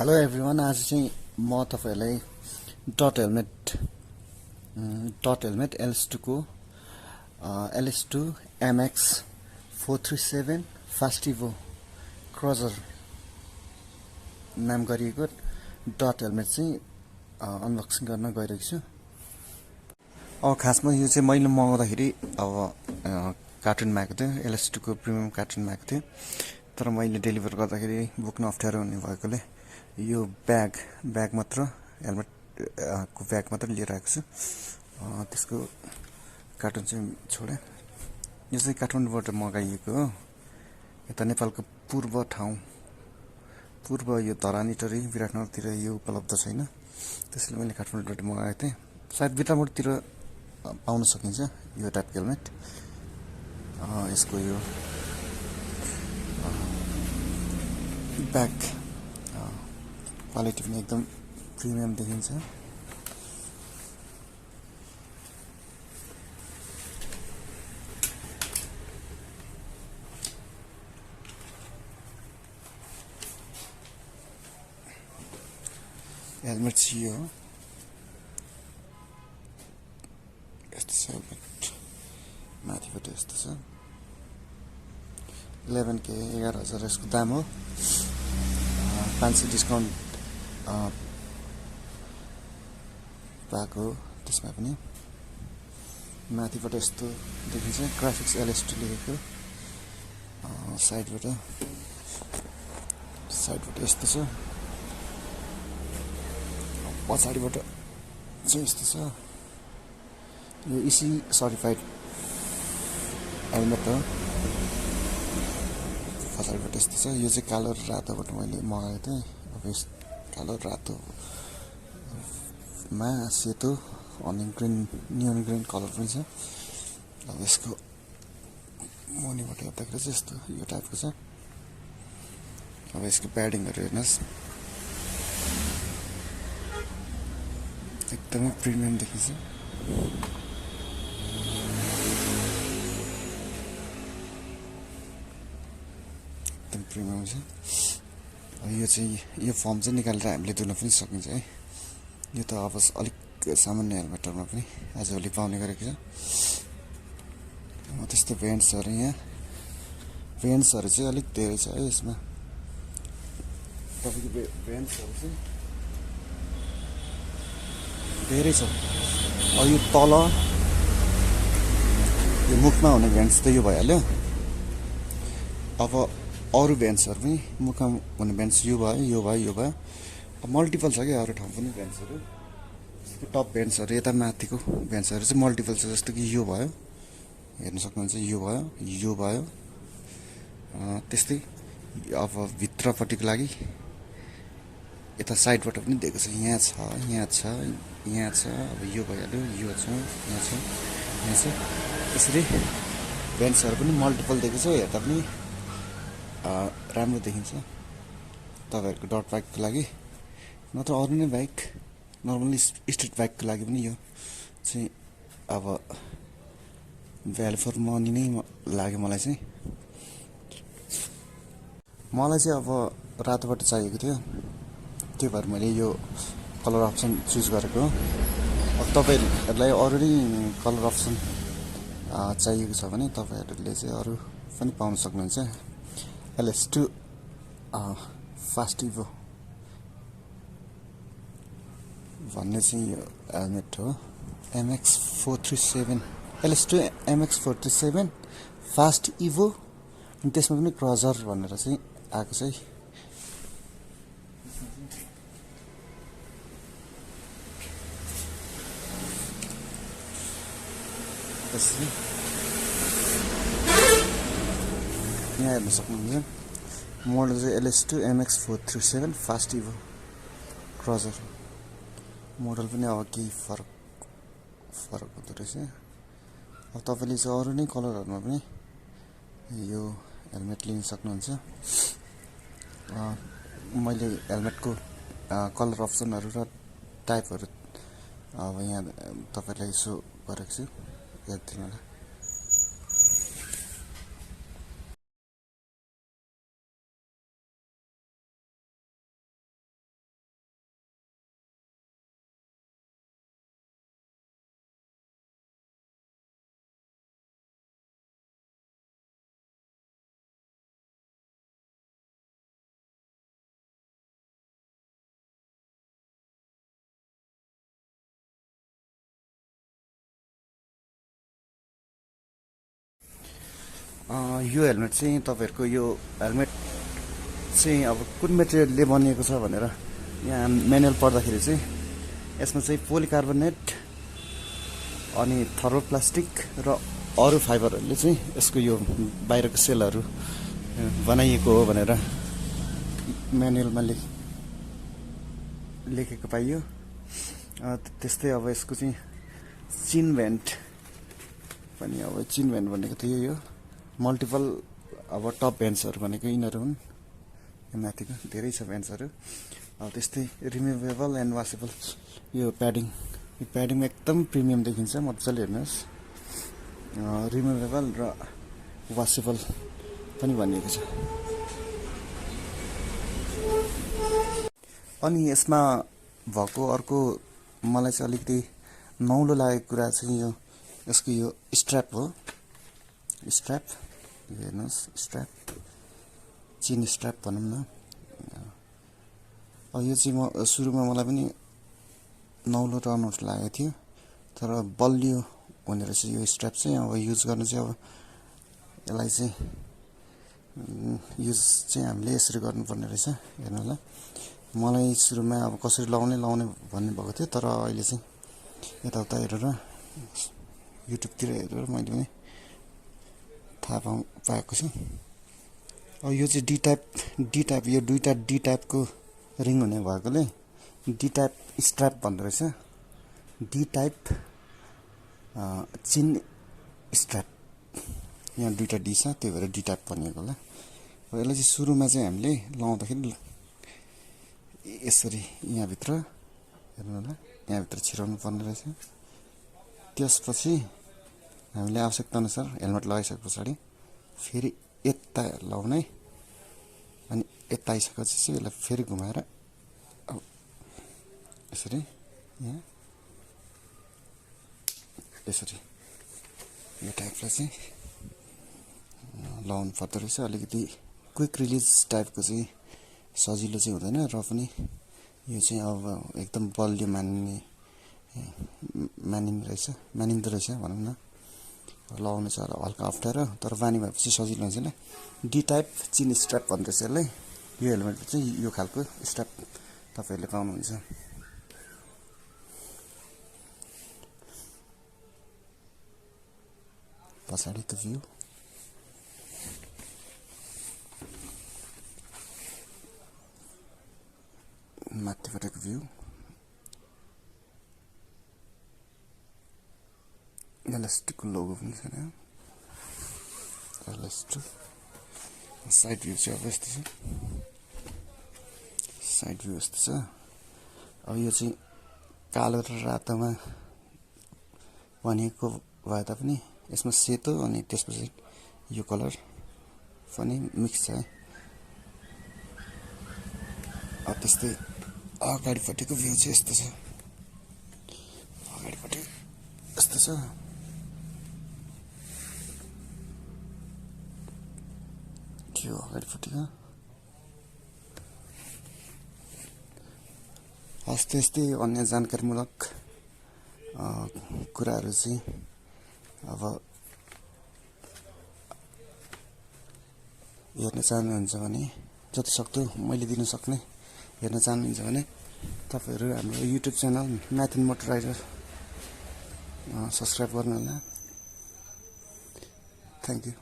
Hello everyone आज चाहिँ म तपाईहरुलाई डट हेलमेट LS2 को LS2 MX 437 फास्ट इभो क्रजर नाम गरिएको डट हेलमेट चाहिँ अनबक्सिङ गर्न गइरहेको छु। अब खासमा यो चाहिँ मैले मगाउँदाखेरि अब कार्टुनमा आएको थियो, LS2 को प्रिमियम कार्टुनमा आएको थियो। तर मैले डेलिभर गर्दाखेरि बोक्न अप्ठ्यारो हुने भएकोले यो ब्याग मात्र हेलमेट को ब्याग मात्र लिएर आएको छु। त्यसको कार्टुन चाहिँ छोडे। यो चाहिँ काठमाडौँबाट मगाइएको हो। यता नेपालको पूर्व यो धरानी टरी विराटनगरतिर यो उपलब्ध छैन, त्यसैले मैले काठमाडौँबाट मगाएको थिएँ। सायद विराटनगरतिर पाउन सकिन्छ यो टाइपको हेलमेट। यसको यो ब्याग क्वालिटी पनि एकदम प्रिमियम देखिन्छ। हेलमेट चाहिँ यो हो, यस्तो छ हेलमेट। माथिबाट यस्तो छ। 11K 11,000 यसको दाम हो। 500 डिस्काउन्ट पाएको त्यसमा पनि। माथिबाट यस्तो देखिन्छ, ग्राफिक्स LS2 लेखेको। साइडबाट यस्तो छ। पछाडिबाट चाहिँ यस्तो छ। यो इसी सर्टिफाइड हेलमेट हो। पछाडिबाट यस्तो छ। यो चाहिँ कालो र रातोबाट मैले मगाएको थिएँ। अब यस कालो रातो मा सेतो अनि नियन ग्रीन कलर पनि छ। अब यसको मुनिबाट हेर्दाखेरि चाहिँ यस्तो यो टाइपको छ। अब यसको प्याडिङहरु हेर्नुस्, एकदमै प्रिमियम देखिन्छ। एकदम प्रिमियम छ। यो चाहिँ यो फर्म चाहिँ निकालेर हामीले धुन पनि सकिन्छ है। यो त अब अलिक सामान्य हेलमेटहरुमा पनि आजभोलि पाउने गरेको छ। त्यस्तो भेन्ट्सहरु चाहिँ अलिक धेरै छ है यसमा। तपाईको भेन्ट्सहरु चाहिँ धेरै छ। अब यो तल यो मुखमा हुने भेन्ट्स त यो भइहाल्यो। अब अरु भेन्ट्सहरु पनि मुखमा हुने भेन्ट्स यो भयो। अब मल्टिपल छ के अरु ठाउँ पनि भेन्ट्सहरु। टप भेन्ट्सहरु यता माथिको भेन्ट्सहरु चाहिँ मल्टिपल छ, जस्तो कि यो भयो, हेर्न सक्नुहुन्छ। यो भयो। त्यस्तै अब भित्रपट्टिको लागि यता साइडबाट पनि दिएको छ। यहाँ छ। अब यो भइहाल्यो, यो छ, यहाँ छ। यसरी भेन्ट्सहरु पनि मल्टिपल दिएको छ। हेर्दा पनि राम्रो देखिन्छ। तपाईहरुको डट बाइकको लागि नत्र अरु नै बाइक, नर्मली स्ट्रिट बाइकको लागि पनि यो चाहिँ अब भ्यालु फर मनी नै लाग्यो मलाई चाहिँ। अब रातोबाट चाहिएको थियो, त्यो भएर मैले यो कलर अप्सन चुज गरेको। अब तपाईहरुलाई अरु नै कलर अप्सन चाहिएको छ भने तपाईहरुले चाहिँ अरु पनि पाउन सक्नुहुन्छ। LS2 फास्ट इभो भन्ने चाहिँ यो हेलमेट हो। MX 437 LS2 MX 437 fast इभो। अनि त्यसमा पनि क्रजर भनेर चाहिँ आएको छ है। त्यसरी यहाँ हेर्न सक्नुहुन्छ। मोडल चाहिँ LS2 MX 437 फास्ट इभो क्रजर। मोडल पनि अब केही फरक हुँदो रहेछ। अब तपाईले चाहिँ अरु नै कलरहरुमा पनि यो हेलमेट लिन सक्नुहुन्छ। मैले हेलमेटको कलर अप्सनहरु र टाइपहरु अब यहाँ तपाईलाई सो गरेको छु, हेर्दिनु होला। यो हेलमेट चाहिँ तपाईँहरूको यो हेलमेट चाहिँ अब कुन मेटेरियलले बनिएको छ भनेर यहाँ म्यानुअल पढ्दाखेरि चाहिँ यसमा चाहिँ पोलिकार्बोनेट अनि थर्मोप्लास्टिक र अरू फाइबरहरूले चाहिँ यसको यो बाहिरको सेलहरू बनाइएको हो भनेर म्यानुअलमा लेखेको पाइयो। त्यस्तै अब यसको चाहिँ चिन भेन्ट पनि अब चिन भेन्ट भनेको थियो यो मल्टिपल अब टप भेन्ट्सहरू भनेको यिनीहरू हुन्। यो माथिको धेरै छ भेन्ट्सहरू। त्यस्तै रिमुभेबल एन्ड वासेबल यो प्याडिङ एकदम प्रिमियम देखिन्छ मजाले हेर्नुहोस्। रिमुभेबल र वासेबल पनि भनिएको छ। अनि यसमा भएको अर्को मलाई चाहिँ अलिकति नौलो लागेको कुरा चाहिँ यो यसको यो स्ट्र्याप हो। स्ट्र्याप हेर्नुहोस्, स्ट्र्याप चिन स्ट्र्याप भनौँ न। यो चाहिँ सुरुमा मलाई पनि नौलो र अनौठो लागेको थियो, तर बलियो हुने रहेछ यो स्ट्र्याप चाहिँ। अब युज गर्नु चाहिँ अब यसलाई चाहिँ युज चाहिँ हामीले यसरी गर्नुपर्ने रहेछ। हेर्नु होला, मलाई सुरुमा अब कसरी लाउने भन्ने भएको थियो, तर अहिले चाहिँ यताउता हेरेर युट्युबतिर हेरेर मैले पनि थाहा पाएको छु। अब यो चाहिँ डी टाइप यो दुईवटा डी टाइपको रिङ हुने भएकोले डी टाइप स्ट्र्याप भन्दो रहेछ। डी टाइप चिन स्ट्र्याप यहाँ दुईवटा डी छ, त्यही भएर डी टाइप भनिएको होला। अब यसलाई चाहिँ सुरुमा चाहिँ हामीले लाउँदाखेरि यसरी यहाँभित्र हेर्नु होला, यहाँभित्र छिराउनु पर्ने रहेछ। त्यसपछि हामीले आवश्यकता अनुसार हेलमेट लगाइसके पछाडि फेरि यता लाउने, अनि यता आइसकेपछि चाहिँ यसलाई फेरि घुमाएर अब यसरी यहाँ यसरी यो टाइपलाई चाहिँ लाउनु पर्दो रहेछ। अलिकति क्विक रिलिज टाइपको चाहिँ सजिलो चाहिँ हुँदैन, र पनि यो चाहिँ अब एकदम बलियो मानिँदो रहेछ भनौँ न। लगाउनु चाहिँ हल्का अप्ठ्यारो, तर बानी भएपछि सजिलो हुन्छ। ल डी टाइप चिन स्ट्र्याप भन्दो रहेछ यसलाई। यो हेलमेट चाहिँ यो खालको स्ट्र्याप तपाईँहरूले पाउनुहुन्छ। पछाडिको भ्यू माथिबाटको भ्यू LS2 को लोगो पनि छ। LS2 साइड भ्यू चाहिँ अब यस्तो छ, साइड भ्यू यस्तो छ। अब यो चाहिँ कालो र रातोमा भनेको भए तापनि यसमा सेतो अनि त्यसपछि यो कलर पनि मिक्स छ है। त्यस्तै अगाडिपट्टिको भ्यू चाहिँ यस्तो छ, अगाडिपट्टि यस्तो छ। यो अगाडिपट्टिको हस्ते यस्तै अन्य जानकारीमूलक कुराहरू चाहिँ अब हेर्न चाहनुहुन्छ भने जतिसक्दो मैले दिन सक्ने हेर्न चाहनुहुन्छ भने तपाईँहरू हाम्रो YouTube channel math and motor rider subscribe गर्नु होला। Thank you.